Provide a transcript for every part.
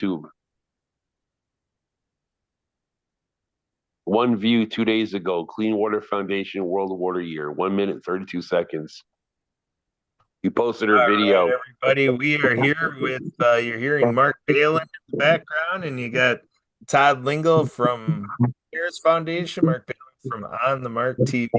YouTube. One view 2 days ago. Clean Water Foundation World Water Year. 1 minute 32 seconds. You posted her All right, video. everybody. We are here with you're hearing Mark Palin in the background, and you got Todd Lingle from Harris Foundation, Mark Palin from On the Mark TV.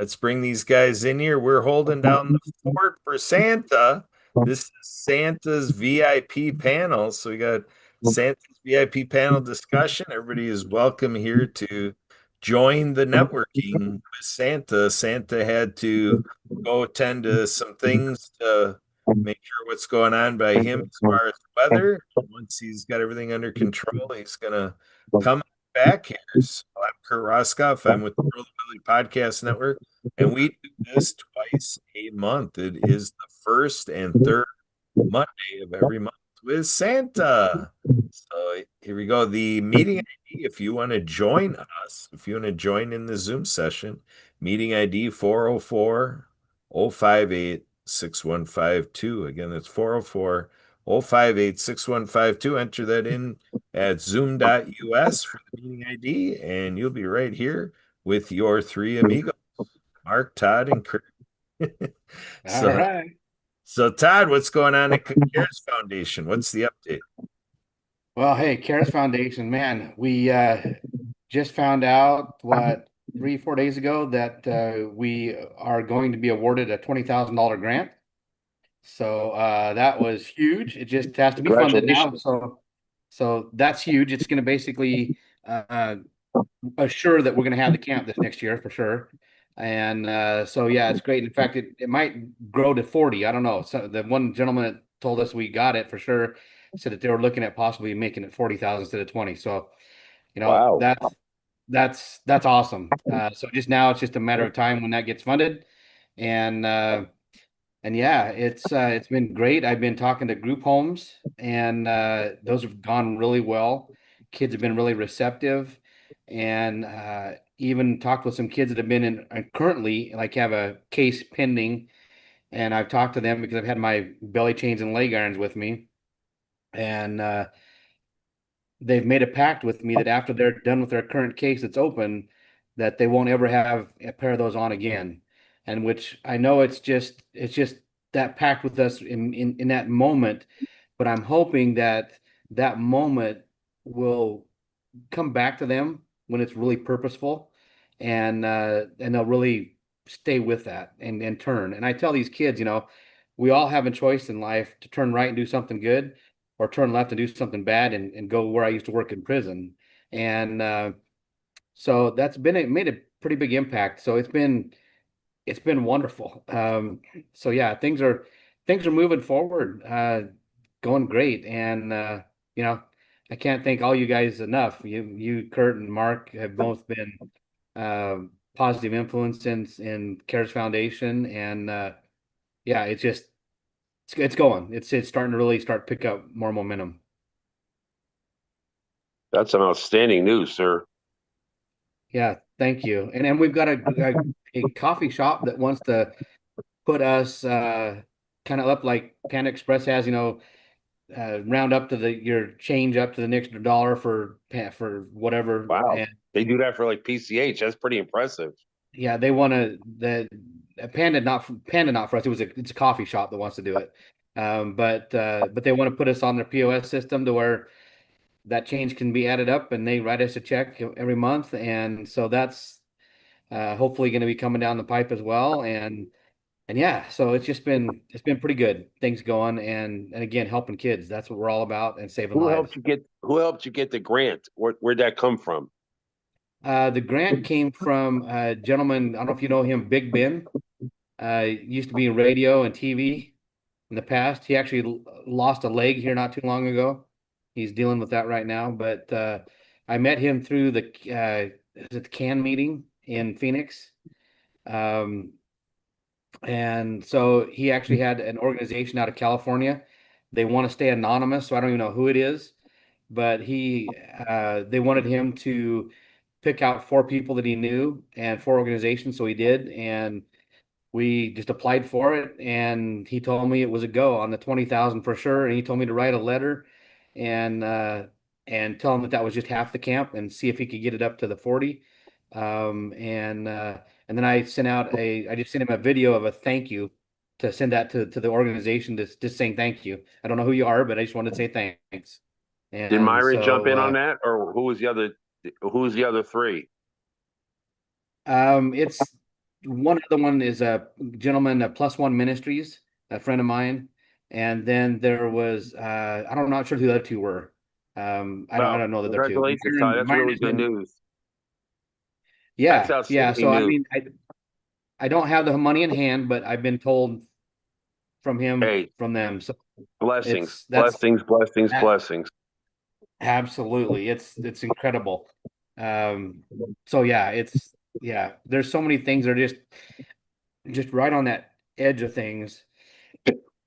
Let's bring these guys in here. We're holding down the fort for Santa. This is Santa's VIP panel. So we got Santa's VIP panel discussion. Everybody is welcome here to join the networking with Santa. Santa had to go attend to some things to make sure what's going on by him as far as weather. Once he's got everything under control, he's gonna come back here. So I'm Kurt Roskoff. I'm with the World Ability Podcast Network, and we do this twice a month. It is the first and third Monday of every month with Santa. So here we go. The meeting ID, if you want to join us, if you want to join in the Zoom session, meeting ID 404 058 6152. Again, that's 404 058 6152. Enter that in at zoom.us for the meeting ID, and you'll be right here with your three amigos, Mark, Todd, and Kurt. All So, right. so Todd, what's going on at CARES Foundation? What's the update? Well, hey, CARES Foundation, man, we just found out what 3, 4 days ago that we are going to be awarded a $20,000 grant. So that was huge. It just has to be funded now. So that's huge. It's going to basically assure that we're going to have the camp this next year for sure. And so yeah, it's great. In fact, it might grow to 40. I don't know. So the one gentleman that told us we got it for sure said that they were looking at possibly making it 40,000 instead of 20. So Wow. that's awesome. So just now it's just a matter of time when that gets funded, and yeah, it's been great. I've been talking to group homes, and those have gone really well. Kids have been really receptive, and even talked with some kids that have been in currently like have a case pending, and I've talked to them because I've had my belly chains and leg irons with me, and they've made a pact with me that after they're done with their current case that's open, that they won't ever have a pair of those on again. And which I know it's just that pact with us in that moment, but I'm hoping that that moment will come back to them when it's really purposeful, and they'll really stay with that and turn. And I tell these kids, we all have a choice in life to turn right and do something good, or turn left and do something bad and go where I used to work in prison. And so that's been it made a pretty big impact. So it's been wonderful. So yeah, things are moving forward, going great. And you know, I can't thank all you guys enough. You, Kurt and Mark have both been uh, positive influence in CARES Foundation, and yeah, it's going. It's starting to really start pick up more momentum. That's some outstanding news, sir. Yeah, thank you. And we've got a coffee shop that wants to put us kind of up like Panda Express has, round up to your change up to the next dollar for whatever. Wow. And They do that for like PCH. That's pretty impressive. yeah, they want to the Panda not for us. It's a coffee shop that wants to do it. But they want to put us on their POS system to where that change can be added up, and they write us a check every month. And so that's hopefully going to be coming down the pipe as well. And yeah, so it's been pretty good. Things going, and again, helping kids. That's what we're all about, and saving lives. Who helped you get the grant? Where'd that come from? The grant came from a gentleman. I don't know if you know him, Big Ben. Used to be in radio and TV in the past. He actually lost a leg here not too long ago. He's dealing with that right now. But I met him through is it the CAN meeting in Phoenix. Um, and so he actually had an organization out of California. They want to stay anonymous, so I don't even know who it is. But they wanted him to pick out four people that he knew and four organizations, so he did. And we just applied for it, and he told me it was a go on the 20,000 for sure. And he told me to write a letter and tell him that that was just half the camp and see if he could get it up to the 40. And then I just sent him a video of a thank you to send that to the organization, just saying thank you. I don't know who you are, but I just wanted to say thanks. Did And Myron jump in so on that, or who was the other? Who was the other three? it's one other one is a gentleman, Plus One Ministries, a friend of mine. And then there was I'm not sure who the other two were. I Well, don't know the other two. congratulations, Todd. That's Myron really has good been, news. That's yeah. outstanding So I news. mean, I don't have the money in hand, but I've been told from him, Hey, from them. So blessings, that's blessings, blessings, that, blessings. absolutely, it's incredible. Um, so yeah, there's so many things that are just right on that edge of things.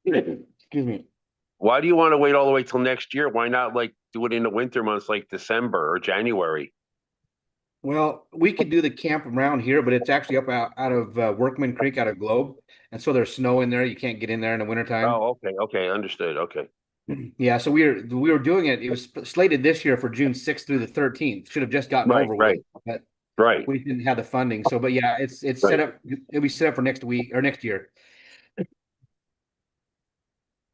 Excuse me. Why do you want to wait all the way till next year? Why not like do it in the winter months, like December or January? Well, we could do the camp around here, but it's actually up out of Workman Creek, out of Globe, and so there's snow in there. You can't get in there in the wintertime. Oh, okay, okay, understood. Okay, Yeah, so we were doing it. It was slated this year for June 6th through the 13th. Should have just gotten right, over with, right, but right, we didn't have the funding. So, but yeah, it's set right. up. It'll be set up for next week or next year.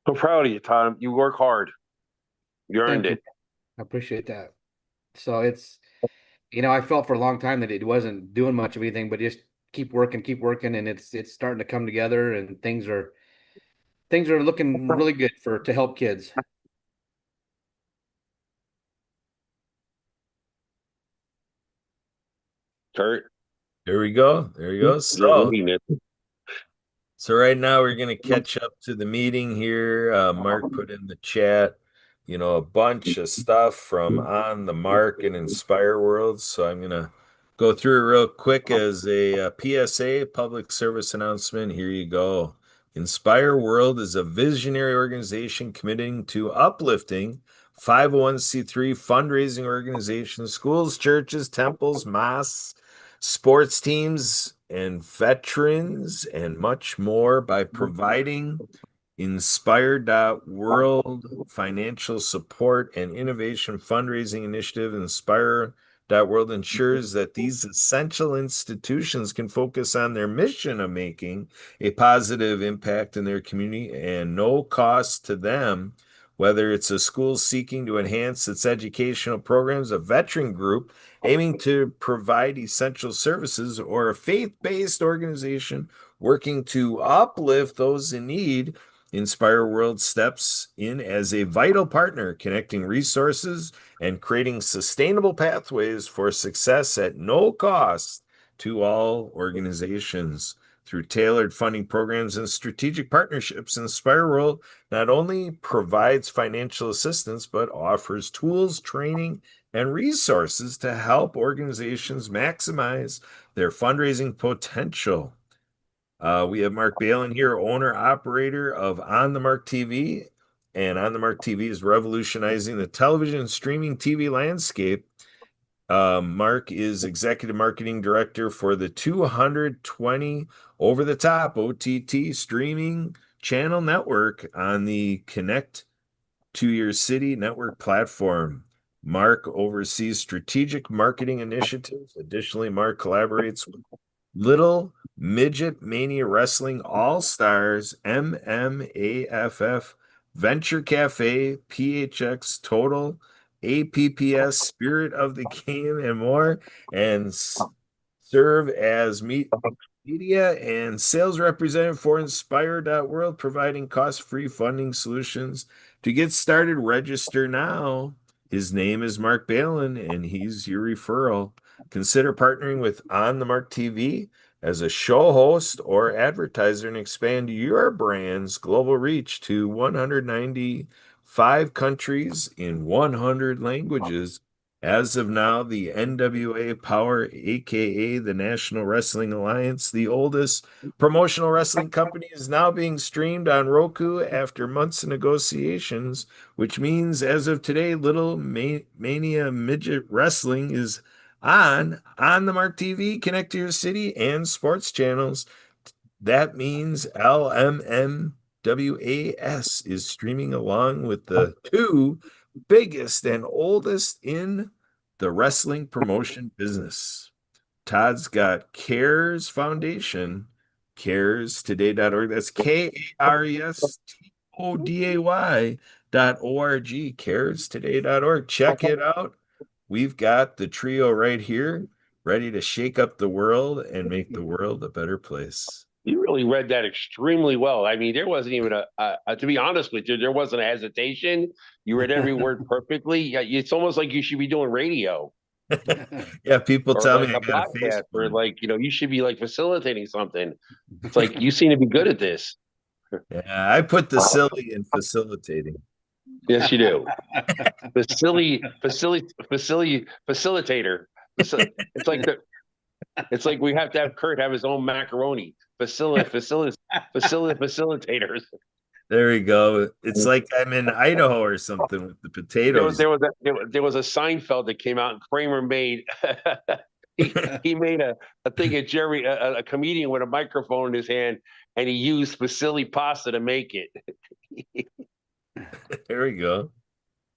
So proud of you, Tom. You work hard. You earned Thank you. it. I appreciate that. So I felt for a long time that it wasn't doing much of anything, but just keep working, and it's starting to come together, and things are looking really good to help kids. Kurt, There we go. There we go. you're So, leading it. so right now we're going to catch up to the meeting here. Mark put in the chat, a bunch of stuff from On the Mark and Inspire World. So I'm going to go through it real quick as a, PSA, public service announcement. Here you go. Inspire World is a visionary organization committing to uplifting 501c3 fundraising organizations, schools, churches, temples, mosques, sports teams, and veterans, and much more by providing Inspire.world financial support and innovation fundraising initiative. Inspire.world ensures that these essential institutions can focus on their mission of making a positive impact in their community and no cost to them, whether it's a school seeking to enhance its educational programs, a veteran group aiming to provide essential services, or a faith-based organization working to uplift those in need. Inspire World steps in as a vital partner, connecting resources and creating sustainable pathways for success at no cost to all organizations. Through tailored funding programs and strategic partnerships, Inspire World not only provides financial assistance, but offers tools, training, and resources to help organizations maximize their fundraising potential. We have Mark Balin here, owner operator of On the Mark TV, and On the Mark TV is revolutionizing the television streaming TV landscape. Mark is executive marketing director for the 220 over the top OTT streaming channel network on the Connect to Your City network platform. Mark oversees strategic marketing initiatives. Additionally, Mark collaborates with Little Midget Mania Wrestling All Stars, MMAFF, Venture Cafe, PHX Total, APPS, Spirit of the Game, and more, and serve as media and sales representative for Inspire.world, providing cost-free funding solutions. To get started, register now. His name is Mark Balin, and he's your referral. Consider partnering with On the Mark TV as a show host or advertiser and expand your brand's global reach to 195 countries in 100 languages. As of now, the NWA Power, aka the National Wrestling Alliance, the oldest promotional wrestling company, is now being streamed on Roku after months of negotiations, which means as of today, Little Mania Midget Wrestling is on the Mark TV, Connect to Your City, and sports channels. That means LMMWAS is streaming along with the two biggest and oldest in the wrestling promotion business. Todd's got CARES Foundation, carestoday.org. That's KARESTODAY.org, carestoday.org. Check it out. We've got the trio right here, ready to shake up the world and make the world a better place. You really read that extremely well. I mean, there wasn't even to be honest with you, there wasn't a hesitation. You read every word perfectly. Yeah, it's almost like you should be doing radio Yeah, people or tell like me I a got a face podcast or for it. like, you should be like facilitating something. It's like, you seem to be good at this. Yeah, I put the silly in facilitating. Yes, you do. Facilitator. It's like we have to have Kurt have his own macaroni. Facilitators. There we go. It's like I'm in Idaho or something with the potatoes. There was a Seinfeld that came out and Kramer made he made a thing at Jerry, a comedian with a microphone in his hand, and he used Fusilli pasta to make it. There we go.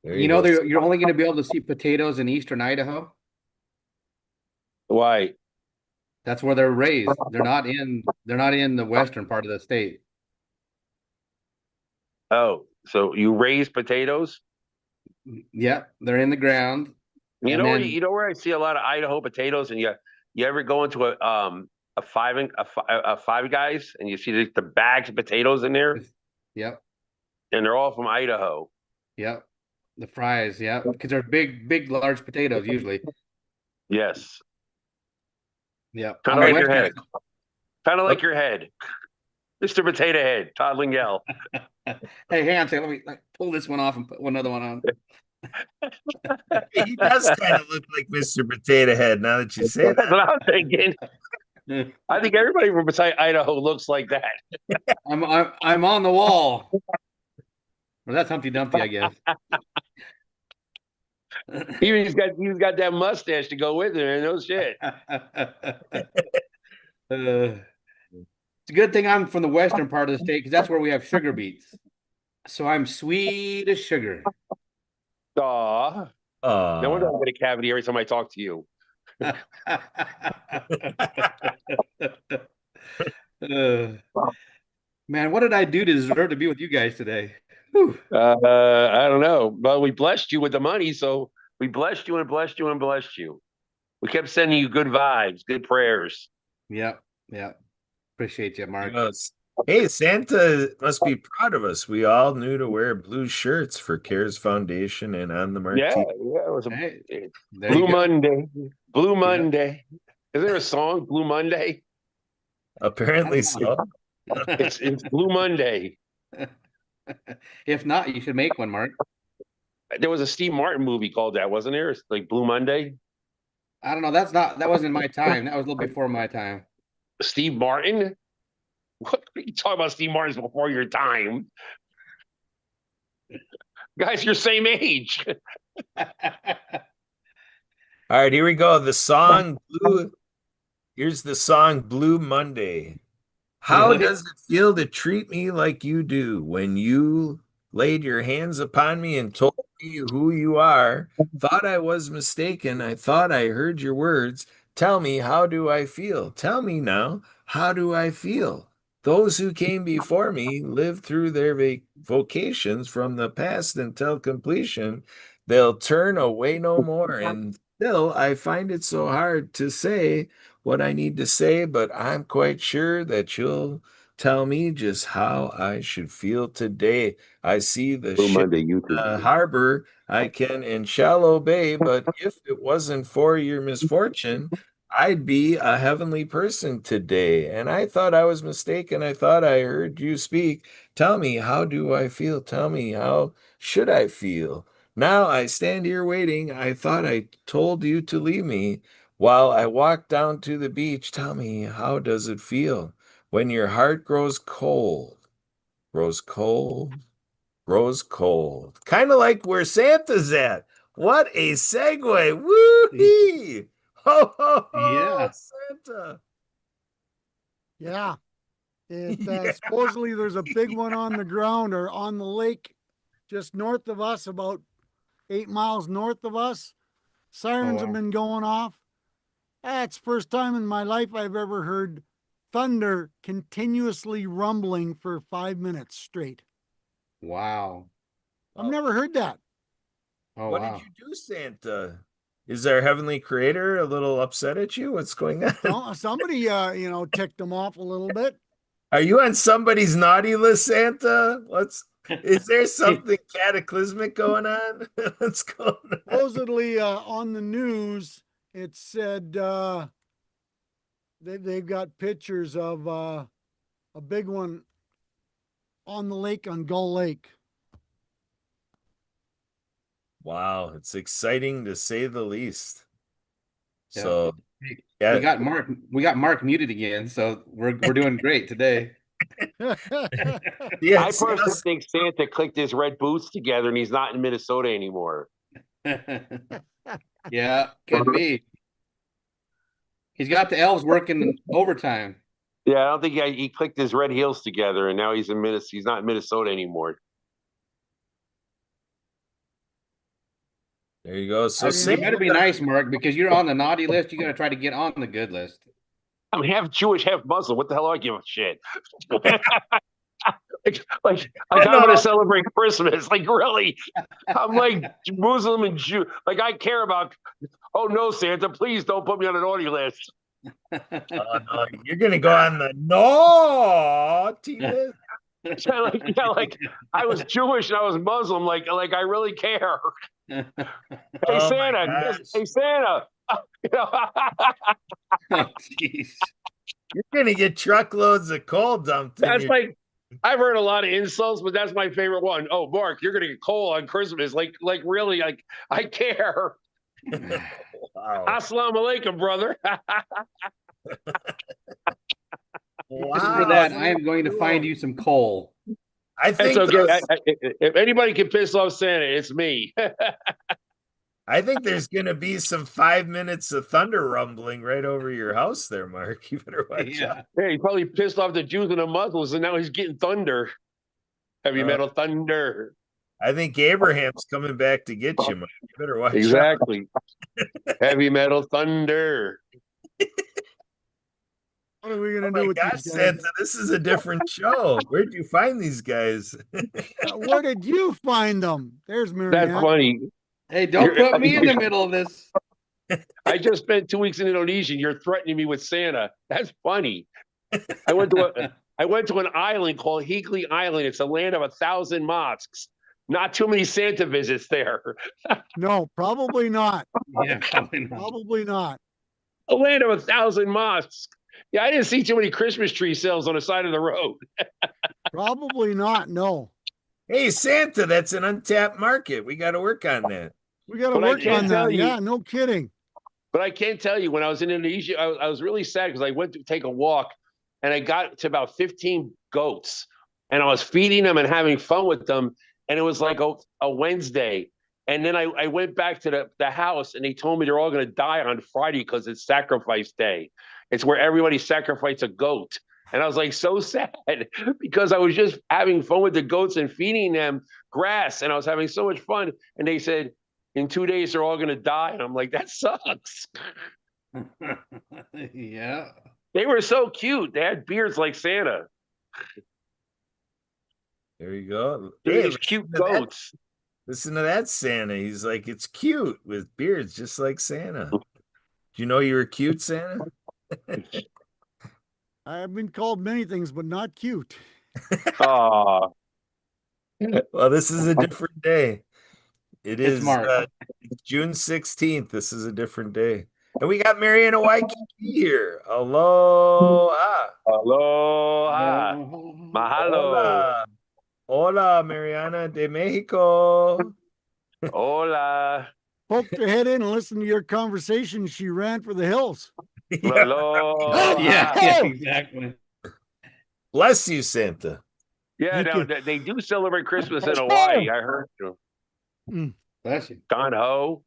There You know, go. you're only going to be able to see potatoes in eastern Idaho. Why? That's where they're raised. They're not in the western part of the state. Oh, so you raise potatoes? Yep, they're in the ground. You And know, then you know where I see a lot of Idaho potatoes, and you ever go into a Five Guys and you see the bags of potatoes in there, yep, and they're all from Idaho. yep. The fries, yeah, because they're big, large potatoes usually. Yes, Yep. kind On of the like your western, head, kind of like your head, Mr. Potato Head, Todd Lingell. hey, hang on a second. Let me pull this one off and put another one on. He does kind of look like Mr. Potato Head now that you say That's that. what I'm thinking. I think everybody from Idaho looks like that. I'm on the wall. Well, that's Humpty Dumpty, I guess. Even he's got that mustache to go with it. No shit. It's a good thing I'm from the western part of the state because that's where we have sugar beets. So I'm sweet as sugar. Aw. No wonder I Oh, get a cavity every time I talk to you. Man, what did I do to deserve to be with you guys today? Whew. I don't know. But we blessed you with the money, so we blessed you and blessed you and blessed you. We kept sending you good vibes, good prayers. Yep. Appreciate you, Mark. yes. Hey, Santa must be proud of us. We all knew to wear blue shirts for CARES Foundation and on the Mark Yeah, TV. yeah, it was a Hey, there Blue you go. Monday. Blue Monday. Is there a song, Blue Monday? Apparently so. It's Blue Monday. If not, you should make one, Mark. There was a Steve Martin movie called that, wasn't there? It's like Blue Monday. I don't know. That wasn't my time. That was a little before my time. Steve Martin? What are you talking about? Steve Martin's before your time. Guys, you're same age. All right, here we go. The song Blue. Here's the song Blue Monday. How does it feel to treat me like you do when you laid your hands upon me and told me who you are? Thought I was mistaken. I thought I heard your words. Tell me, how do I feel? Tell me now, how do I feel? Those who came before me lived through their vocations from the past until completion. They'll turn away no more. And still, I find it so hard to say what I need to say, but I'm quite sure that you'll tell me just how I should feel today. I see the Blue ship Monday, YouTube. harbor I can in shallow bay, but if it wasn't for your misfortune, I'd be a heavenly person today. And I thought I was mistaken. I thought I heard you speak. Tell me, how do I feel? Tell me, how should I feel? Now I stand here waiting. I thought I told you to leave me. While I walk down to the beach, tell me, how does it feel when your heart grows cold, grows cold? Kind of like where Santa's at. What a segue. Woo-hee! Ho, ho, ho, Yeah. Santa. Yeah. Yeah. Supposedly there's a big one on the ground or on the lake just north of us, about 8 miles north of us. Sirens have wow. been going off. That's first time in my life I've ever heard thunder continuously rumbling for 5 minutes straight. Wow. I've never heard that. Oh, What wow. did you do, Santa? Is our heavenly creator a little upset at you? What's going on? So, somebody, ticked them off a little bit. Are you on somebody's naughty list, Santa? Is there something cataclysmic going on? What's going on? Supposedly, on the news, it said they've got pictures of a big one on the lake on Gull Lake. Wow, it's exciting to say the least. Yeah. So, Hey, yeah, we got Mark muted again, so we're doing great today. yeah, I see, personally think Santa clicked his red boots together and he's not in Minnesota anymore. Yeah, could be. He's got the elves working overtime. Yeah, I don't think he clicked his red heels together and now he's in Minnesota. He's not in Minnesota anymore. there you go. So, You You Santa, better be nice, Mark, because you're on the naughty list. You got to try to get on the good list. I'm half Jewish, half Muslim. What the hell do I give a shit? like I'm gonna celebrate Christmas. Like really, I'm like Muslim and Jew. Like I care about. Oh no, Santa! Please don't put me on the naughty list. no, you're gonna go on the naughty list. Like I was Jewish and I was Muslim. Like I really care. Hey Oh, Santa! my gosh. Hey Santa! Oh, jeez. You're gonna get truckloads of coal dumped in That's your. like I've heard a lot of insults, but that's my favorite one. Oh, Mark, you're gonna get coal on Christmas. Like really, like I care. Wow. Assalamu alaikum, brother. Just for that, I am going to find you some coal. I That's think okay. If anybody can piss off Santa, it's me. I think there's gonna be some 5 minutes of thunder rumbling right over your house there, Mark. You better watch out. Yeah. Hey, he probably pissed off the Jews and the Muslims, and now he's getting thunder. Heavy metal thunder. I think Abraham's coming back to get you, Mark. You better watch out. Exactly. Heavy metal thunder. What are we Oh gonna my do with gosh, these guys? Santa, this is a different show. Where'd you find these guys? Where did you find them? There's That's Marianne. funny. Hey, don't put me in the middle of this. I just spent 2 weeks in Indonesia, and you're threatening me with Santa. That's funny. I went to an island called Higli Island. It's a land of 1,000 mosques. Not too many Santa visits there. No, probably not. Yeah, probably not. Probably not. A land of 1,000 mosques. Yeah, I didn't see too many Christmas tree sales on the side of the road. Probably not. No. Hey, Santa, that's an untapped market. We got to work on that. We got to But I work can't on tell that. you- Yeah, no kidding. But I can't tell you, when I was in Indonesia, I was really sad because I went to take a walk and I got to about 15 goats and I was feeding them and having fun with them. And it was like a Wednesday. And then I went back to the house and they told me they're all going to die on Friday because it's sacrifice day. It's where everybody sacrifices a goat. And I was like so sad because I was just having fun with the goats and feeding them grass. And I was having so much fun. And they said, in 2 days, they're all going to die. And I'm like, that sucks. Yeah. They were so cute. They had beards like Santa. There you go. They're Hey, these cute listen to that- goats. Listen to that, Santa. He's like, it's cute with beards, just like Santa. Do you know you were cute, Santa? I've been called many things, but not cute. Aw. Well, this is a different day. It It's is Mark. it's June 16th. This is a different day. And we got Mariana Waikiki here. Aloha. Aloha. Mahalo. Hola. Hola, Mariana de Mexico. Hola. Poke their head in and listen to your conversation. She ran for the hills. Yeah. Aloha. Yeah, exactly. Bless you, Santa. Yeah, Thank no, you. they do celebrate Christmas in Hawaii. I heard you. Bless you. Don Ho.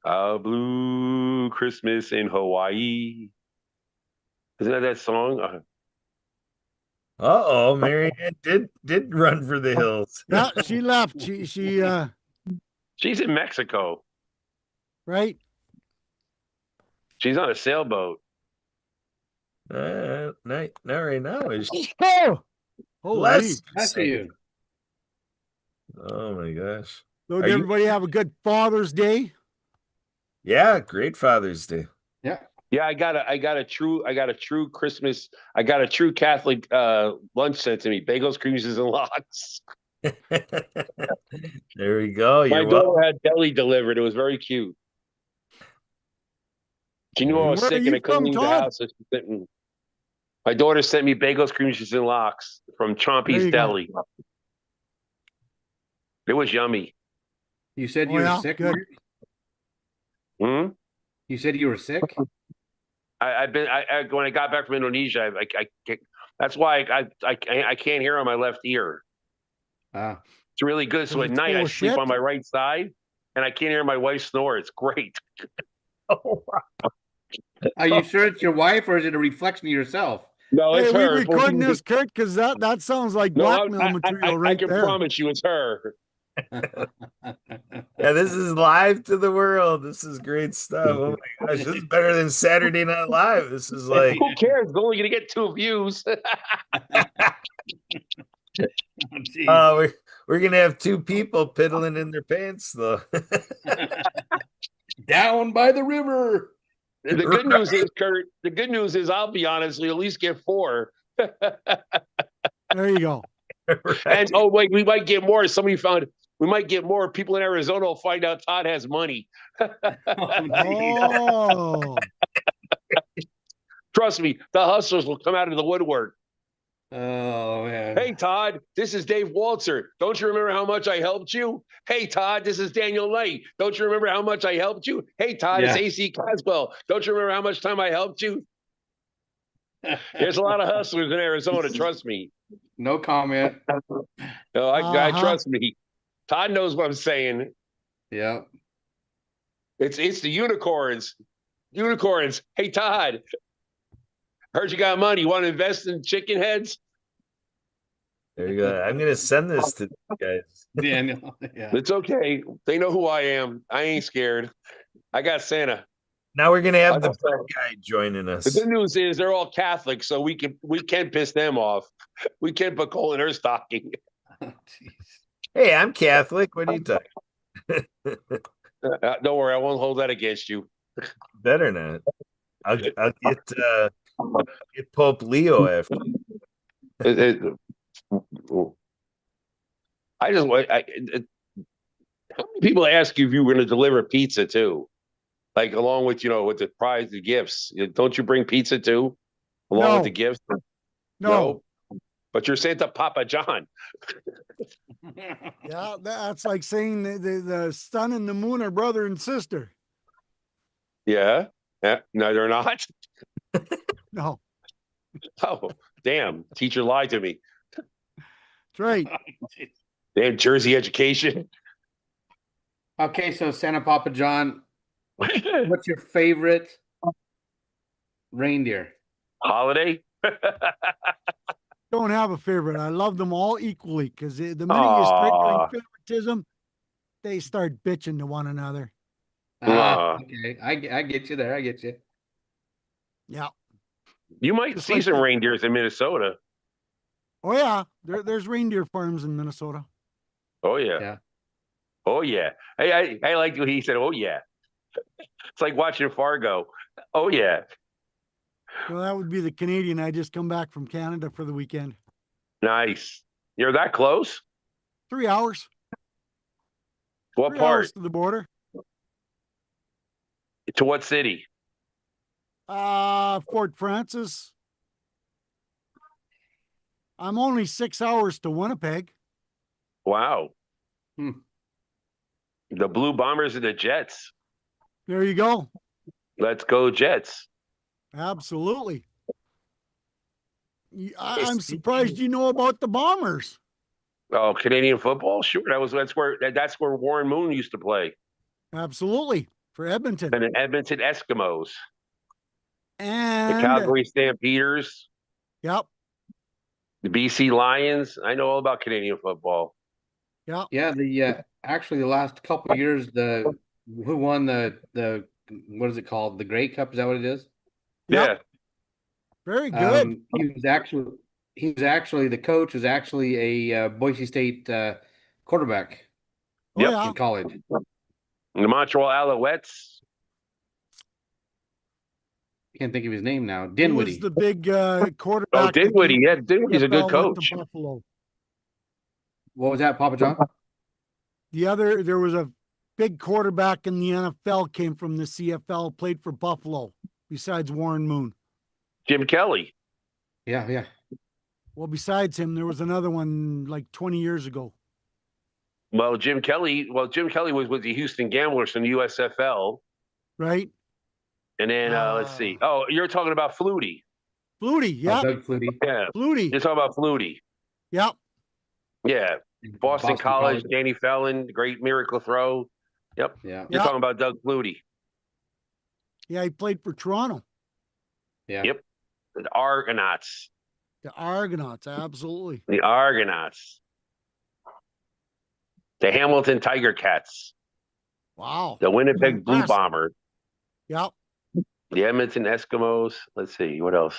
A blue Christmas in Hawaii. Isn't that song? Uh-oh, Mary Ann did run for the hills. Yeah, she left. She's in Mexico. Right. She's on a sailboat. Not right now. Is Oh, holy. bless That's you. you. Oh my gosh. So Are did you- everybody have a good Father's Day? Yeah, great Father's Day. Yeah. Yeah, I got a true Christmas. I got a true Catholic lunch sent to me: bagels, cream cheese, and lox. There we go. My You're daughter welcome. had deli delivered. It was very cute. She knew I was Where are sick and I you couldn't from, leave the Todd? house. So she sent me. My daughter sent me bagels, cream cheese, and lox from There Chompy's you go. Deli. It was yummy. You said Oh, you were yeah? sick. Good. Hmm? You said you were sick. I've been when I got back from Indonesia. That's why I can't hear on my left ear. Ah, It's really good. So 'Cause at it's night full I of sleep shit? on my right side, and I can't hear my wife snore. It's great. are you sure it's your wife or is it a reflection of yourself? No, Hey, it's we her. recording this, Kurt, because that sounds like No, blackmail material I right can there. promise you, it's her. Yeah, this is live to the world. This is great stuff. Oh my gosh, this is better than Saturday Night Live. This is like, Who cares? It's only gonna get 2 views. Oh, geez. we're gonna have two people piddling in their pants though. Down by the river. The good news is, Kurt. The good news is, I'll be honest, we at least get 4. There you go. And oh wait, we might get more. Somebody found we might get more. People in Arizona will find out Todd has money. Oh, geez. Oh, Trust me, the hustlers will come out of the woodwork. Oh, man. Hey Todd, this is Dave Waltzer. Don't you remember how much I helped you? Hey Todd, this is Daniel Knight. Don't you remember how much I helped you? Hey Todd, Yeah. it's AC Caswell. Don't you remember how much time I helped you? There's a lot of hustlers in Arizona. Trust me. No comment. No, I Uh-huh. trust me. Todd knows what I'm saying. Yeah. It's the unicorns. Unicorns. Hey Todd, heard you got money. You want to invest in chicken heads? There you go. I'm gonna send this to you guys. Daniel. Yeah. It's okay. They know who I am. I ain't scared. I got Santa. Now we're gonna have the That's all. bird guy joining The us. good news is they're all Catholic, so we can piss them off. We can put coal in her stocking. Oh, geez. Hey, I'm Catholic. What are you talking? Don't worry, I won't hold that against you. Better not. I'll get Pope Leo after. It- it- I just how many people ask you if you were going to deliver pizza too? Like along with with the prize, the gifts. Don't you bring pizza too, along with No. the gifts? no. But you're Santa Papa John. Yeah, that's like saying the sun and the moon are brother and sister. Yeah. Yeah. No, they're not. No, Oh, damn! Teacher lied to me. that's right. Damn Jersey education. Okay, so Santa Papa John, what's your favorite reindeer? Holiday. Don't have a favorite. I love them all equally because the minute you start Aw. doing favoritism, they start bitching to one another. Aw. Okay, I get you there. I get you. Yeah. You might Just see like some the- reindeers in Minnesota. Oh yeah, there's reindeer farms in Minnesota. Oh yeah. Yeah. Oh yeah. I like what he said. Oh yeah. It's like watching Fargo. Oh yeah. Well, that would be the Canadian. I just come back from Canada for the weekend. Nice. You're that close? 3 hours. What 3 part? hours to the border. To what city? Fort Francis. I'm only 6 hours to Winnipeg. Wow. Hmm. The Blue Bombers and the Jets. There you go. Let's go Jets. Absolutely. I'm surprised you know about the Bombers. Oh, Canadian football? Sure. That's where Warren Moon used to play. Absolutely. For Edmonton. And the Edmonton Eskimos. The And Calgary Stampeders. yep. The BC Lions. I know all about Canadian football. Yeah. Yeah, the actually the last couple of years, who won the what is it called? The Grey Cup, is that what it is? Yep. Yeah. Very good. He was actually the coach was actually a Boise State quarterback Oh, Yep. yeah. in college. The Montreal Alouettes. Can't think of his name now. Who was Dinwiddie. the big Oh, quarterback? that Dinwiddie. came Yeah, from Dinwiddie's a good CFL, went to coach. Buffalo. What was that, Papa John? There was a big quarterback in the NFL, came from the CFL, played for Buffalo, besides Warren Moon. Jim Kelly. Yeah. Well, besides him, there was another one like 20 years ago. Well, Jim Kelly was with the Houston Gamblers in the USFL. Right? And then let's see. Oh, you're talking about Flutie. Flutie, yeah. Doug Flutie. Yeah. Flutie. You're talking about Flutie. Yep. Yeah. Boston College, Danny Fellin, great miracle throw. Yep. Yeah. You're Yeah. talking about Doug Flutie. Yeah, he played for Toronto. Yeah. Yep. The Argonauts. The Argonauts, absolutely. The Argonauts. The Hamilton Tiger Cats. Wow. The Winnipeg Blue Impressive. Bombers. Yep. The Edmonton Eskimos. Let's see. What else?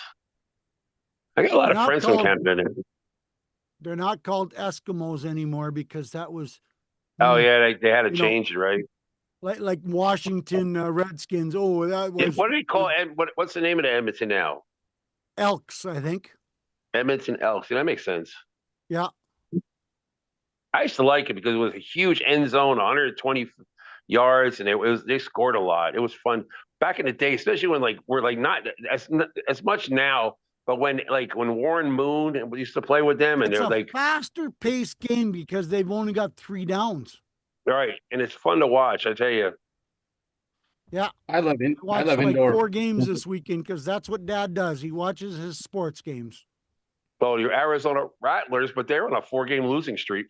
I got a lot of Not friends from called- Canada. They're not called Eskimos anymore because that was Oh, yeah. They had to You know, change it, right? like Washington Redskins. Oh, that Yeah, was what do they call what's the name of the Edmonton now? Elks, I think. Edmonton Elks. Yeah, that makes sense. Yeah. I used to like it because it was a huge end zone, 120 yards, and they scored a lot. It was fun back in the day, especially when we're like not as much now, but when Warren Moon and we used to play with them, and It's they're a like, faster paced game because they've only got 3 downs. right, and it's fun to watch. I tell you, I love I watched like indoor. 4 games this weekend because that's what Dad does. He watches his sports games. well, your Arizona Rattlers, but they're on a 4-game losing streak.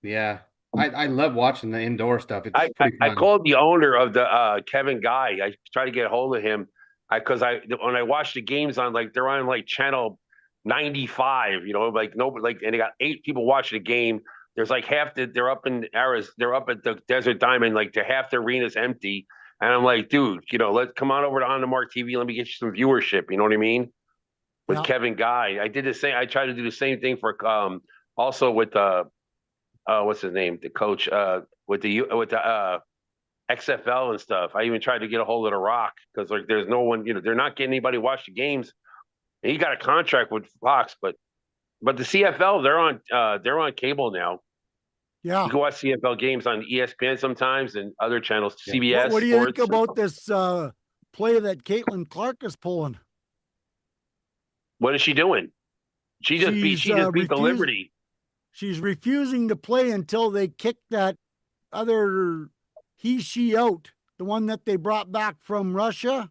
Yeah. I love watching the indoor stuff. It's I pretty fun. called the owner of the Kevin Guy. I tried to get a hold of him because when I watched the games on they're on channel 95, and they got 8 people watching the game. There's they're up in Arizona, they're up at the Desert Diamond, half the arena's empty. And I'm like, dude, let's come on over to On the Mark TV. Let me get you some viewership. You know what I mean? With Yeah. Kevin Guy, I did the same. I tried to do the same thing for also with what's his name, the coach with the XFL and stuff. I even tried to get a hold of The Rock because there's no one, they're not getting anybody to watch the games. And he got a contract with Fox, but the CFL, they're on cable now. Yeah. You can watch CFL games on ESPN sometimes and other channels, Yeah. CBS. What do you Sports. think about this play that Caitlin Clark is pulling? What is she doing? She just beat She's, the refused- Liberty. She's refusing to play until they kick that other she out, the one that they brought back from Russia.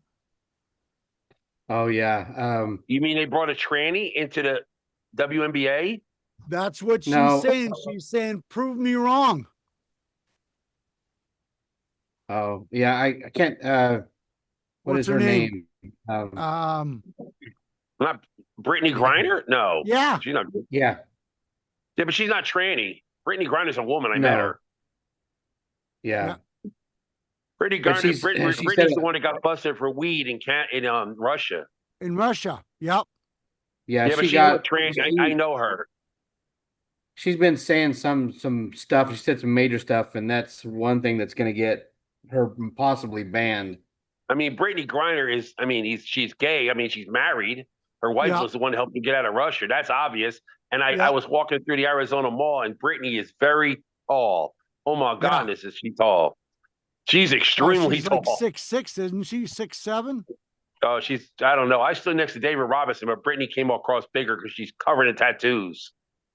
Oh yeah. You mean they brought a tranny into the WNBA? That's what she's No. saying. She's saying, prove me wrong. Oh yeah. I can't. What What's is her her name? name? Not Brittany Griner? No. Yeah. She's not. Yeah. Yeah, but she's not tranny. Brittany Griner's a woman. I met No. her. Yeah. Brittany But Griner. she's- Brittany's she said- the one that got busted for weed in Russia. In Russia. Yep. Yeah. Yeah, but she's not tranny. I know her. She's been saying some stuff. She said some major stuff, and that's one thing that's going to get her possibly banned. I mean, Brittany Griner is. I mean, she's gay. I mean, she's married. Her wife Yeah. was the one to help me get out of Russia. That's obvious. And I Yeah. was walking through the Arizona Mall, and Brittany is very tall. Oh my Yeah. goodness, is she tall? She's extremely She's tall. like 6'6", isn't she? 6'7"? Oh, I don't know. I stood next to David Robinson, but Brittany came across bigger because she's covered in tattoos.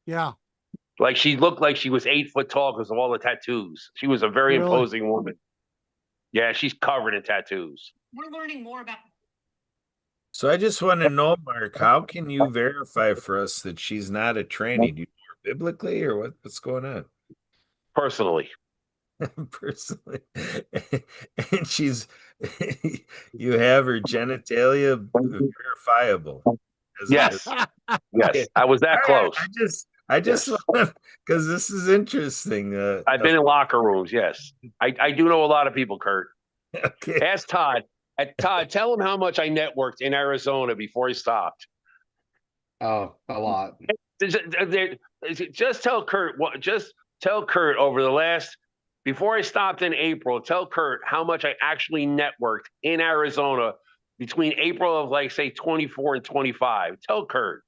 Yeah. Like she looked like she was 8 foot tall because of all the tattoos. She was a very Really? imposing woman. Yeah, she's covered in tattoos. We're learning more about So I just want to know, Mark, how can you verify for us that she's not a tranny? Do you know her biblically or what's going on? Personally, Personally. And you have her genitalia verifiable Yes. Yes, I was that All right, close. I just Yes. because this is interesting. I've been in locker rooms. Yes, I do know a lot of people, Kurt. Okay. Ask Todd. Todd, tell him how much I networked in Arizona before he stopped. Oh, a lot. Just tell Kurt what. Just tell Kurt over the last before I stopped in April. Tell Kurt how much I actually networked in Arizona between April of like say 24 and 25. Tell Kurt.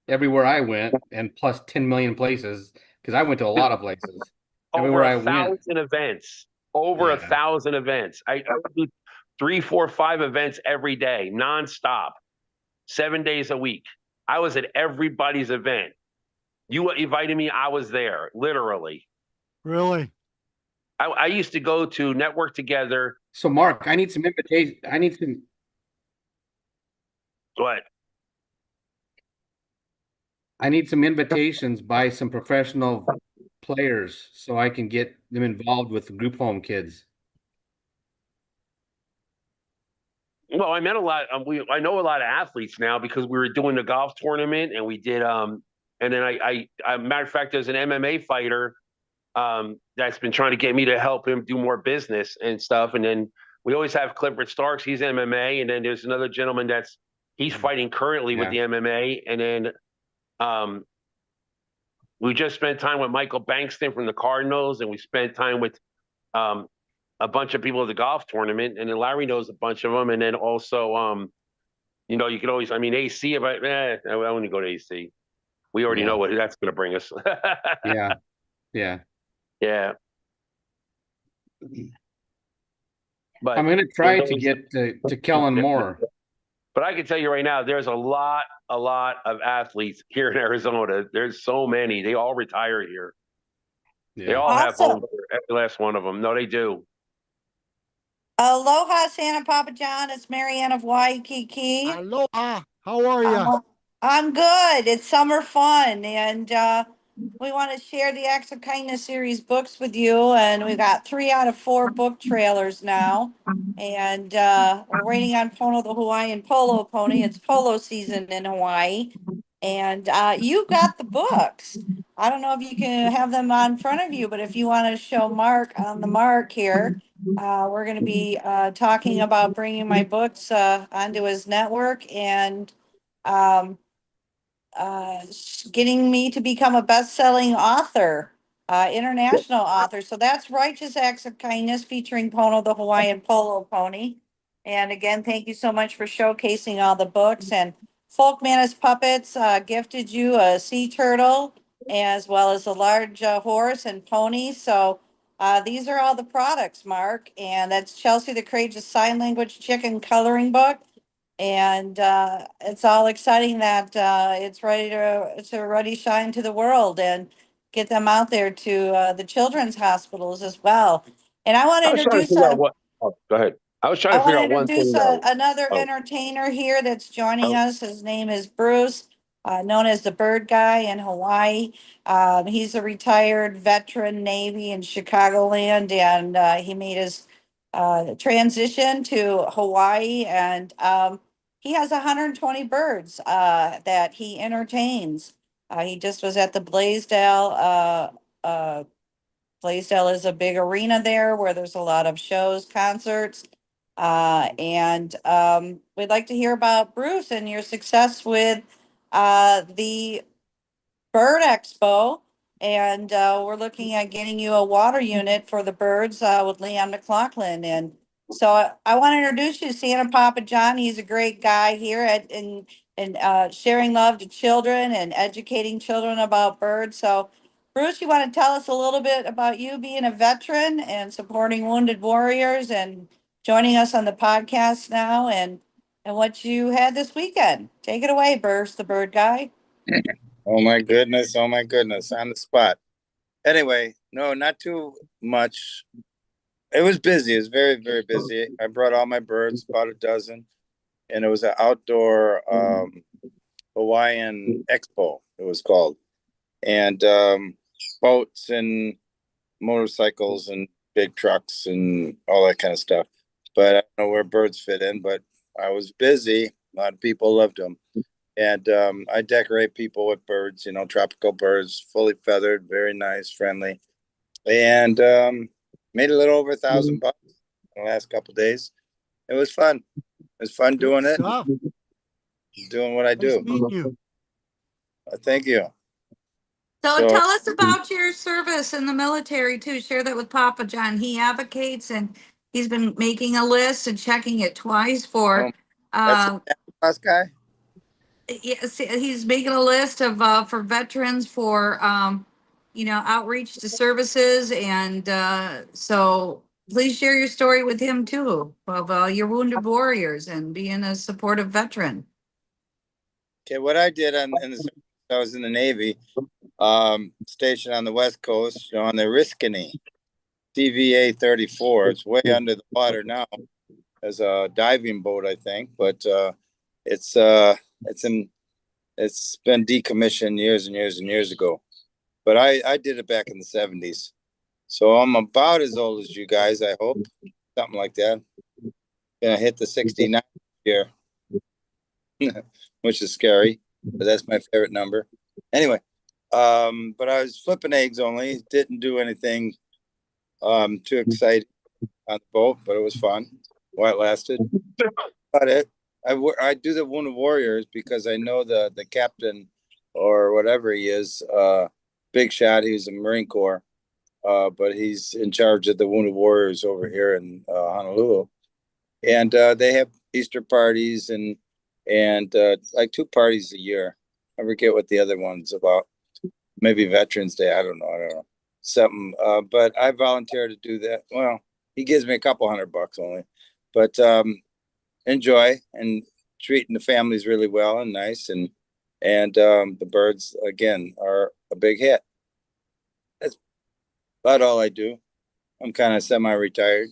Everywhere I went, and plus 10 million places, because I went to a lot of places. Over Everywhere I a went, thousand events. Over a Yeah. thousand events. I would do 3, 4, 5 events every day, nonstop, 7 days a week. I was at everybody's event. You invited me, I was there, literally. Really? I used to go to Network Together. So Mark, I need some invitation. What? I need some invitations by some professional players so I can get them involved with the group home kids. Well, I met a lot. I know a lot of athletes now because we were doing the golf tournament and we did. And then matter of fact, there's an MMA fighter that's been trying to get me to help him do more business and stuff. And then we always have Clifford Starks. He's MMA, and then there's another gentleman he's fighting currently with the MMA. And then we just spent time with Michael Bankston from the Cardinals, and we spent time with a bunch of people at the golf tournament, and then Larry knows a bunch of them, and then also, you can always, AC, but I want to go to AC. We already know what that's going to bring us. Yeah. Yeah. But I'm going to try to get to Kellen Moore. But I can tell you right now, there's a lot of athletes here in Arizona. There's so many. They all retire here. Yeah. They all have homes here, every last one of them. No, they do. Aloha, Santa Papa John. It's Marianne of Waikiki. Aloha. How are you? I'm good. It's summer fun, and we want to share the Acts of Kindness series books with you. And we got 3 out of 4 book trailers now, and we're waiting on Pono the Hawaiian Polo Pony. It's polo season in Hawaii, and you got the books. I don't know if you can have them on front of you, but if you want to show Mark on the mark here. We're going to be talking about bringing my books onto his network and getting me to become a best-selling author, international author. So that's Righteous Acts of Kindness featuring Pono the Hawaiian Polo Pony. And again, thank you so much for showcasing all the books. And Folk Manus Puppets gifted you a sea turtle as well as a large horse and pony. So these are all the products, Mark. And that's Chelsea the Courageous Sign Language Chicken Coloring Book. And it's all exciting that it's ready to shine to the world and get them out there to the children's hospitals as well. And I want to I was trying to introduce figure out what. Oh, go ahead. I was trying I to figure want out to one introduce thing though. another Oh. entertainer here that's joining Oh. us. His name is Bruce, known as the Bird Guy in Hawaii. He's a retired veteran Navy in Chicagoland, and he made his transition to Hawaii, and he has 120 birds that he entertains. He just was at the Blaisdell. Blaisdell is a big arena there where there's a lot of shows, concerts. And we'd like to hear about Bruce and your success with the Bird Expo. And we're looking at getting you a water unit for the birds with Leon McLaughlin. And so I want to introduce you to Santa Papa John. He's a great guy here in sharing love to children and educating children about birds. So Bruce, you want to tell us a little bit about you being a veteran and supporting wounded warriors and joining us on the podcast now and what you had this weekend. Take it away, Bruce, the bird guy. Oh my goodness, on the spot. Anyway, no, not too much. It was busy. It was very, very busy. I brought all my birds, about a dozen, and it was an outdoor Hawaiian expo, it was called. And boats and motorcycles and big trucks and all that kind of stuff. But I don't know where birds fit in, but I was busy A lot of people loved them. And I decorate people with birds, tropical birds, fully feathered, very nice, friendly. And made a little over $1,000 in the last couple of days. It was fun. It was fun doing Good it, stuff. doing what I Nice do. meeting you. Thank you. So So- tell us about your service in the military too. Share that with Papa John. He advocates and he's been making a list and checking it twice for, That's uh, the last guy. yes, he's making a list of, for veterans for, outreach to services. And, so please share your story with him too, of, your wounded warriors and being a supportive veteran. Okay, what I did I was in the Navy, stationed on the West Coast, on the Oriskany, TVA 34. It's way under the water now as a diving boat, I think, but it's been decommissioned years and years and years ago. But I did it back in the 70s. So I'm about as old as you guys, I hope. Something like that. Gonna hit the 69 year, which is scary, but that's my favorite number. Anyway, but I was flipping eggs only. Didn't do anything too exciting on the boat, but it was fun while it lasted. But I do the Wounded Warriors because I know the captain or whatever he is, big shot. He was in Marine Corps, but he's in charge of the Wounded Warriors over here in Honolulu, and they have Easter parties and like 2 parties a year. I forget what the other one's about. Maybe Veterans Day. I don't know. Something. But I volunteer to do that. Well, he gives me a couple $100 only, but enjoy and treating the families really well and nice, and the birds again are a big hit. That's about all I do. I'm kind of semi-retired.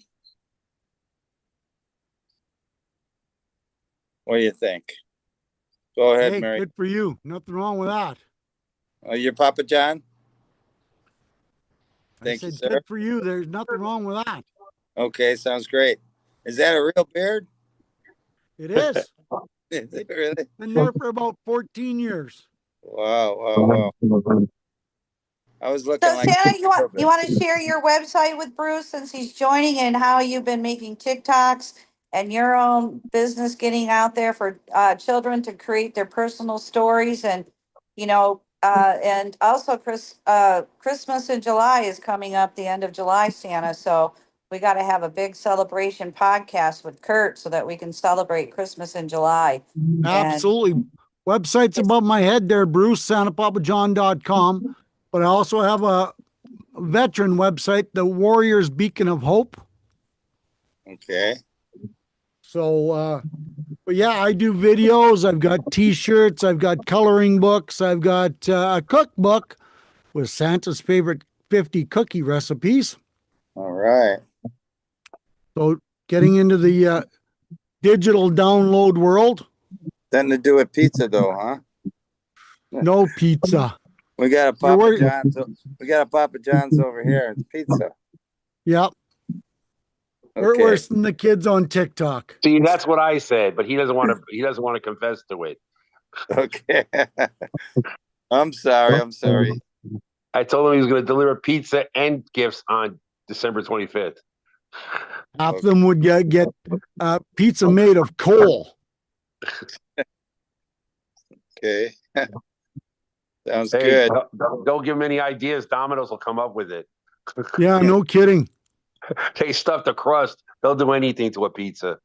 What do you think? Go ahead, Hey, Mary. good for you. Nothing wrong with that. You're Papa John? I Thank you, said, sir. good for you. There's nothing wrong with that. Okay, sounds great. Is that a real beard? It is. Is it really? Been there for about 14 years. Wow. I was looking So like Santa, you want to share your website with Bruce since he's joining and how you've been making TikToks and your own business getting out there for children to create their personal stories and also Christmas in July is coming up the end of July, Santa. So we got to have a big celebration podcast with Kurt so that we can celebrate Christmas in July. Absolutely. Website's above my head there, Bruce, santapapajohn.com. But I also have a veteran website, the Warriors Beacon of Hope. Okay. So, but yeah, I do videos. I've got T-shirts. I've got coloring books. I've got a cookbook with Santa's favorite 50 cookie recipes. All right. So, getting into the digital download world. Nothing to do with pizza, though, huh? No pizza. We got a You're Papa worried- John's. We got a Papa John's over here. It's pizza. Yep. We're Okay. worse than the kids on TikTok. See, that's what I said, but he doesn't want to. He doesn't want to confess to it. Okay. I'm sorry. I told him he was going to deliver pizza and gifts on December 25th. Half of them would get pizza made of coal. Okay. Sounds Hey, good. don't give him any ideas. Domino's will come up with it. Yeah, no kidding. They stuff the crust. They'll do anything to a pizza.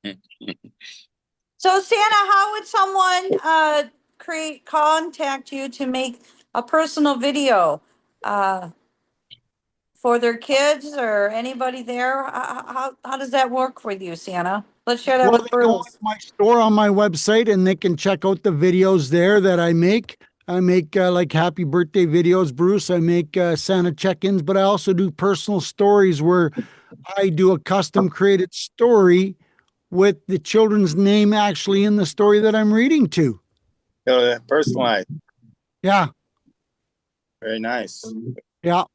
So Santa, how would someone contact you to make a personal video for their kids or anybody there? How does that work with you, Santa? Let's share that Well, with they go Bruce. to my store on my website and they can check out the videos there that I make. I make like happy birthday videos, Bruce. I make Santa check-ins, but I also do personal stories where I do a custom created story with the children's name actually in the story that I'm reading to. Personalized. Yeah, Very nice. yeah.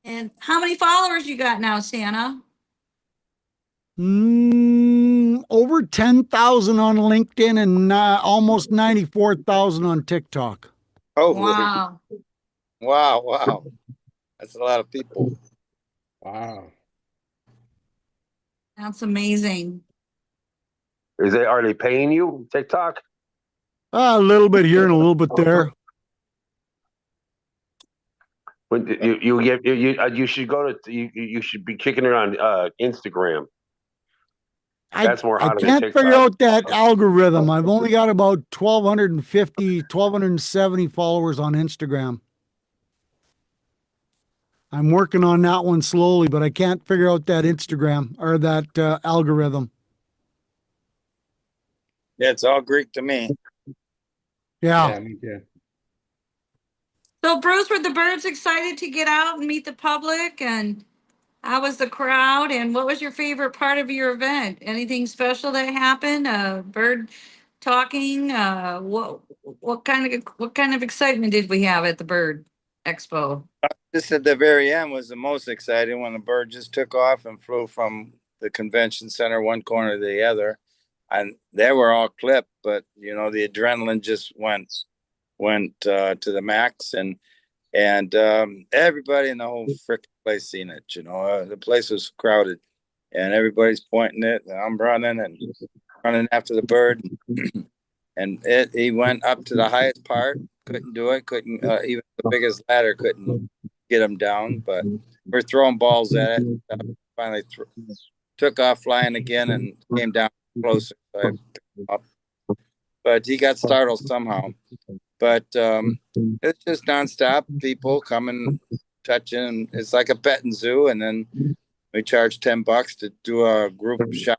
And how many followers you got now, Santa? Over 10,000 on LinkedIn and almost 94,000 on TikTok. Oh, Wow. wow. That's a lot of people. Wow. That's amazing. Are they paying you TikTok? A little bit here and a little bit there. When you should go to you should be kicking it on Instagram. That's more I hotter than can't figure TikTok. out that algorithm. I've only got about 1,250, 1,270 followers on Instagram. I'm working on that one slowly, but I can't figure out that Instagram or that algorithm. Yeah, it's all Greek to me. Yeah. Me too. So Bruce, were the birds excited to get out and meet the public? And how was the crowd? And what was your favorite part of your event? Anything special that happened? Bird talking? What kind of excitement did we have at the Bird Expo? Just at the very end was the most exciting when the bird just took off and flew from the convention center one corner to the other. And they were all clipped, but you know, the adrenaline just went to the max, and everybody in the whole freaking place seen it. You know, the place was crowded, and everybody's pointing it, and I'm running after the bird, and he went up to the highest part, couldn't do it, couldn't even the biggest ladder couldn't get him down, but we're throwing balls at it. Finally took off flying again and came down closer. So I picked him up. But he got startled somehow. But it's just nonstop. People coming, touching. It's like a petting zoo, and then we charge $10 to do a group shot.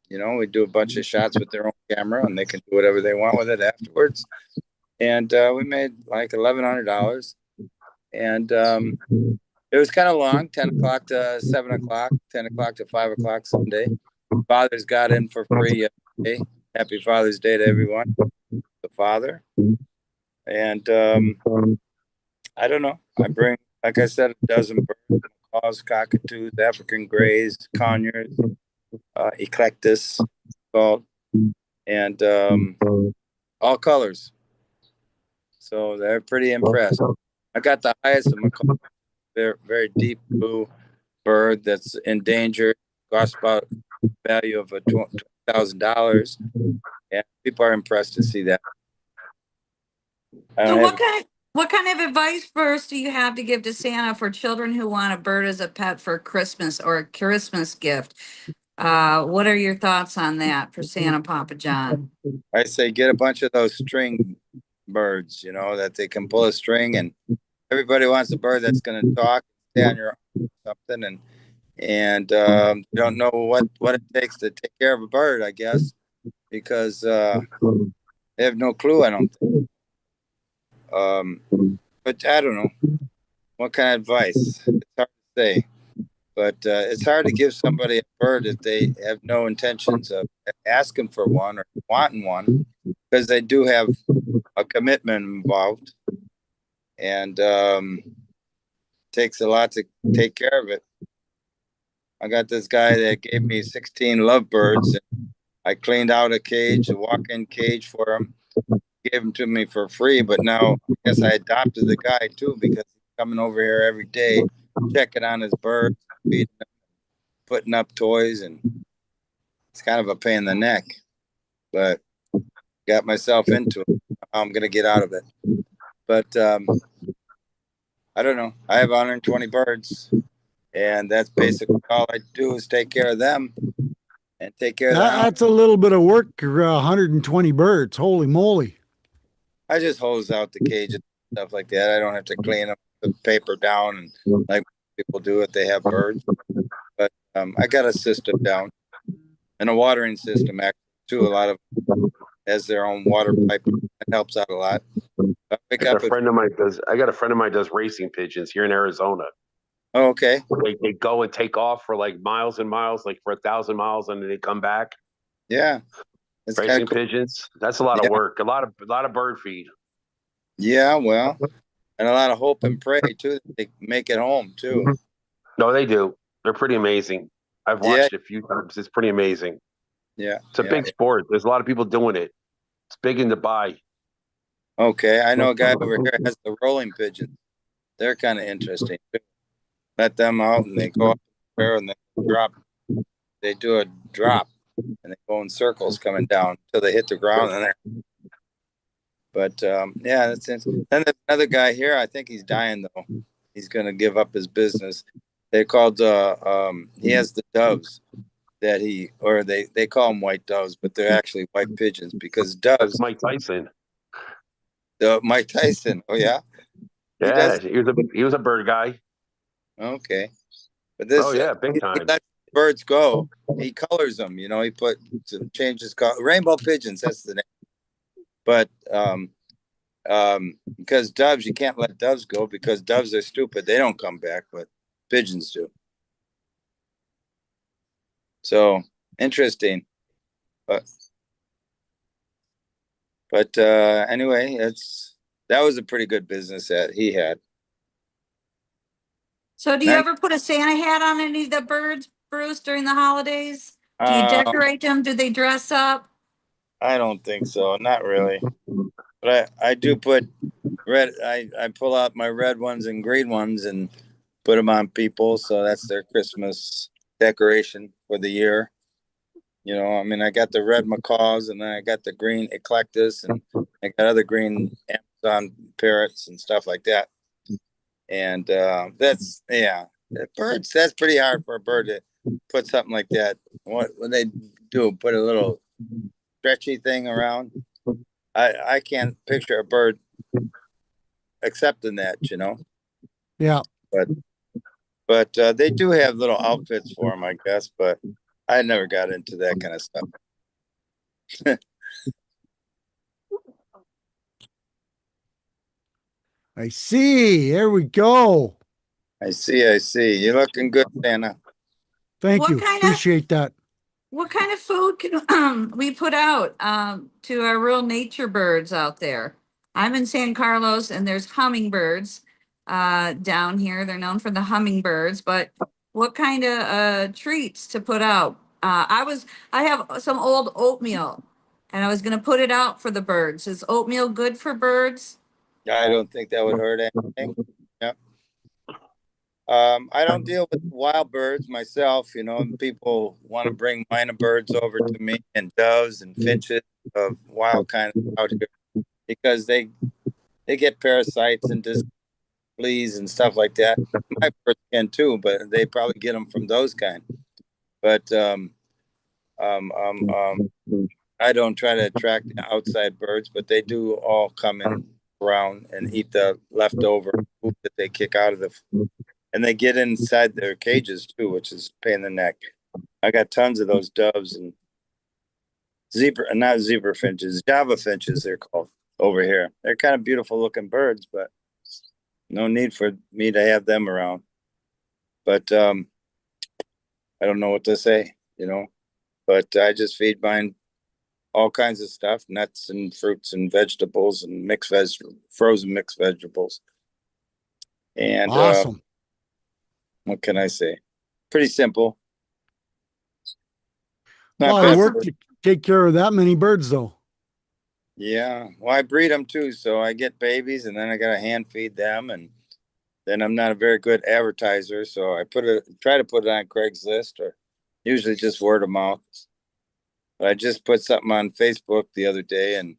You know, we do a bunch of shots with their own camera, and they can do whatever they want with it afterwards. And we made like $1,100, and it was kind of long, 10 o'clock to 7 o'clock, 10 o'clock to 5 o'clock Sunday. Fathers got in for free yesterday. Happy Father's Day to everyone. The father. And I don't know. I bring, like I said, a dozen birds, macaws, cockatoos, African grays, conures, eclectus, called, and all colors. So they're pretty impressed. I got the highest of macaws. They're very deep blue bird that's endangered. Costs about value of $20,000, and people are impressed to see that. So what kind of advice first do you have to give to Santa for children who want a bird as a pet for Christmas or a Christmas gift? What are your thoughts on that for Santa, Papa John? I say get a bunch of those string birds, you know, that they can pull a string, and everybody wants a bird that's going to talk, stay on your arm or something, and you don't know what it takes to take care of a bird, I guess, because they have no clue, I don't think. But I don't know what kind of advice. It's hard to say, but it's hard to give somebody a bird if they have no intentions of asking for one or wanting one, because they do have a commitment involved, and takes a lot to take care of it. I got this guy that gave me 16 lovebirds. And I cleaned out a cage, a walk-in cage for him. Gave him to me for free, but now I guess I adopted the guy too, because he's coming over here every day, checking on his birds, feeding them, putting up toys, and it's kind of a pain in the neck. But got myself into it. I'm gonna get out of it. But I don't know. I have 120 birds, and that's basically all I do is take care of them and take care of them. That's a little bit of work, 120 birds. Holy moly. I just hose out the cage and stuff like that. I don't have to clean them, put paper down, and like people do if they have birds. But I got a system down, and a watering system actually too. A lot of has their own water pipe. It helps out a lot. I got a friend of mine does racing pigeons here in Arizona. Oh, okay. They go and take off for like miles and miles, like for 1,000 miles, and then they come back. Yeah. It's racing pigeons. That's a lot of work. A lot of bird feed. Yeah, well, and a lot of hope and pray too. They make it home too. No, they do. They're pretty amazing. I've Yeah. watched it a few times. It's pretty amazing. Yeah. It's a yeah. big sport. There's a lot of people doing it. It's big in Dubai. Okay, I know a guy over here has the rolling pigeons. They're kind of interesting. Let them out and they go up there and they drop. They do a drop and they go in circles coming down till they hit the ground. But yeah, that's it. Then there's another guy here. I think he's dying though. He's gonna give up his business. They're called. He has the doves that they call them white doves, but they're actually white pigeons because That's doves. Mike Tyson. Mike Tyson. Oh yeah. He Yeah, does. he was a bird guy. Okay. But this, Oh yeah, big he time. lets birds go. He colors them. You know, he changes color. Rainbow pigeons. That's the name. But because doves, you can't let doves go because doves are stupid. They don't come back, but pigeons do. So interesting. But anyway, that was a pretty good business that he had. So do you Nice. ever put a Santa hat on any of the birds, Bruce, during the holidays? Do you Uh, decorate them? Do they dress up? I don't think so. Not really. But I do put red. I pull out my red ones and green ones and put them on people. So that's their Christmas decoration for the year. You know, I mean, I got the red macaws and then I got the green eclectus and I got other green Amazon parrots and stuff like that. And that's, yeah, birds, that's pretty hard for a bird to put something like that. What they do, put a little stretchy thing around. I can't picture a bird accepting that, you know. Yeah. But they do have little outfits for them, I guess. But I never got into that kind of stuff. I see. There we go. I see. You're looking good, Santa. Thank What you. kind of- Appreciate that. What kind of food can we put out to our real nature birds out there? I'm in San Carlos and there's hummingbirds down here. They're known for the hummingbirds, but what kind of treats to put out? I have some old oatmeal and I was gonna put it out for the birds. Is oatmeal good for birds? I don't think that would hurt anything. Yeah. I don't deal with wild birds myself, you know, and people want to bring minor birds over to me and doves and finches of wild kind out here because they get parasites and fleas and stuff like that. My birds can too, but they probably get them from those kind. But I don't try to attract outside birds, but they do all come in around and eat the leftover food that they kick out of and they get inside their cages too, which is a pain in the neck. I got tons of those doves and not zebra finches, Java finches they're called over here. They're kind of beautiful looking birds, but no need for me to have them around. But I don't know what to say, you know. But I just feed mine all kinds of stuff, nuts and fruits and vegetables and frozen mixed vegetables. And Awesome. what can I say? Pretty simple. A Not lot of bad work for- to take care of that many birds, though. Yeah. Well, I breed them too. So I get babies and then I got to hand feed them. And then I'm not a very good advertiser. So I try to put it on Craigslist or usually just word of mouth. But I just put something on Facebook the other day and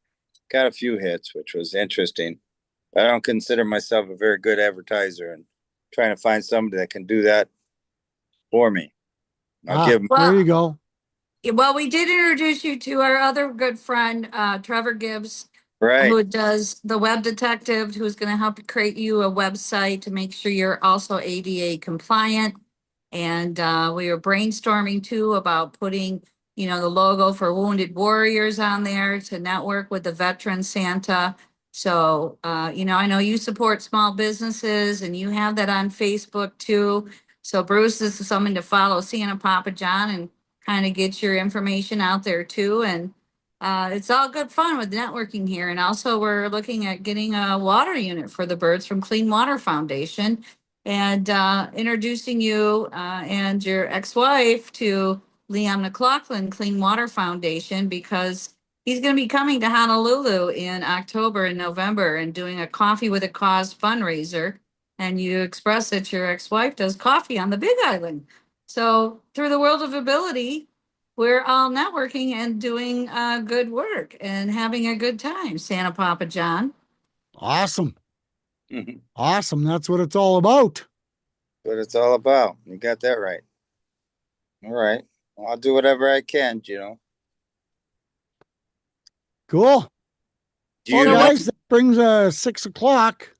got a few hits, which was interesting. I don't consider myself a very good advertiser and trying to find somebody that can do that for me. I'll give them. There you go. Well, we did introduce you to our other good friend, Trevor Gibbs, Right. who does the web detective, who's going to help create you a website to make sure you're also ADA compliant. And we were brainstorming too about putting, you know, the logo for Wounded Warriors on there to network with the Veteran Santa. So, you know, I know you support small businesses and you have that on Facebook too. So Bruce, this is something to follow Santa Papa John and kind of get your information out there too. And it's all good fun with networking here. And also we're looking at getting a water unit for the birds from Clean Water Foundation. and introducing you and your ex-wife to Liam McLaughlin Clean Water Foundation, because he's going to be coming to Honolulu in October and November and doing a Coffee with a Cause fundraiser. And you express that your ex-wife does coffee on the Big Island. So through the world of ability, we're all networking and doing good work and having a good time. Santa Papa John. Awesome. Mhm. Awesome. That's what it's all about. What it's all about. You got that right. All right. Well, I'll do whatever I can, Gino. Cool. Do Well, you know guys, that brings 6 o'clock.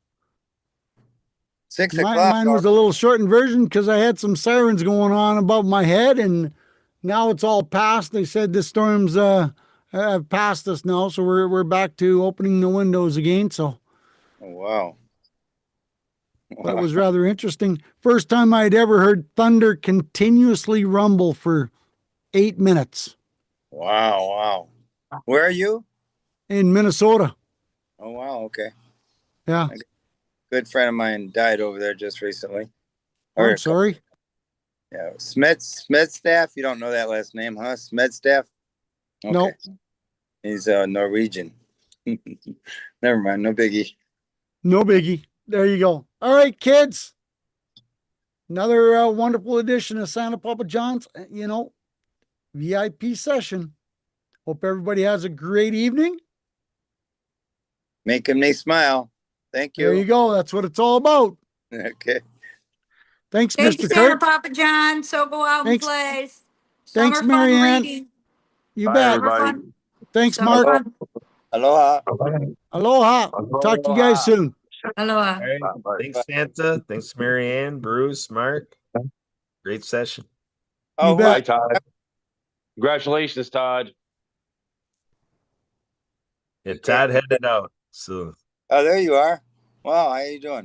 6 Mine, o'clock? mine was a little shortened version because I had some sirens going on above my head, and now it's all past. They said the storms have passed us now, so we're back to opening the windows again. So Oh, wow. that was rather interesting. First time I'd ever heard thunder continuously rumble for 8 minutes Wow. Where are you? in Minnesota. Oh, wow. Okay. Yeah. Good friend of mine died over there just recently. I'm sorry. Yeah. Smedstaff. You don't know that last name, huh? Smedstaff? Okay. No. He's Norwegian. Never mind. No biggie. No biggie. There you go. All right, kids. Another wonderful edition of Santa Papa John's, VIP session. Hope everybody has a great evening. Make him they smile. Thank There you you. go. That's what it's all about. Okay. Thanks, Thank you, Mr. Santa Kurt. Papa John. So go out Thanks. and play. Thanks, Summer fun Marianne. reading. You Bye, bet. everybody. Fun. Thanks, Summer Mark. fun. Aloha. Aloha. Talk to you guys soon. Aloha. All right. Bye. Thanks, Santa. Thanks, Marianne, Bruce, Mark. Great session. You Oh, bet. Bye, Todd. Congratulations, Todd. Yeah, Todd headed out. So oh, there you are. Wow. How you doing?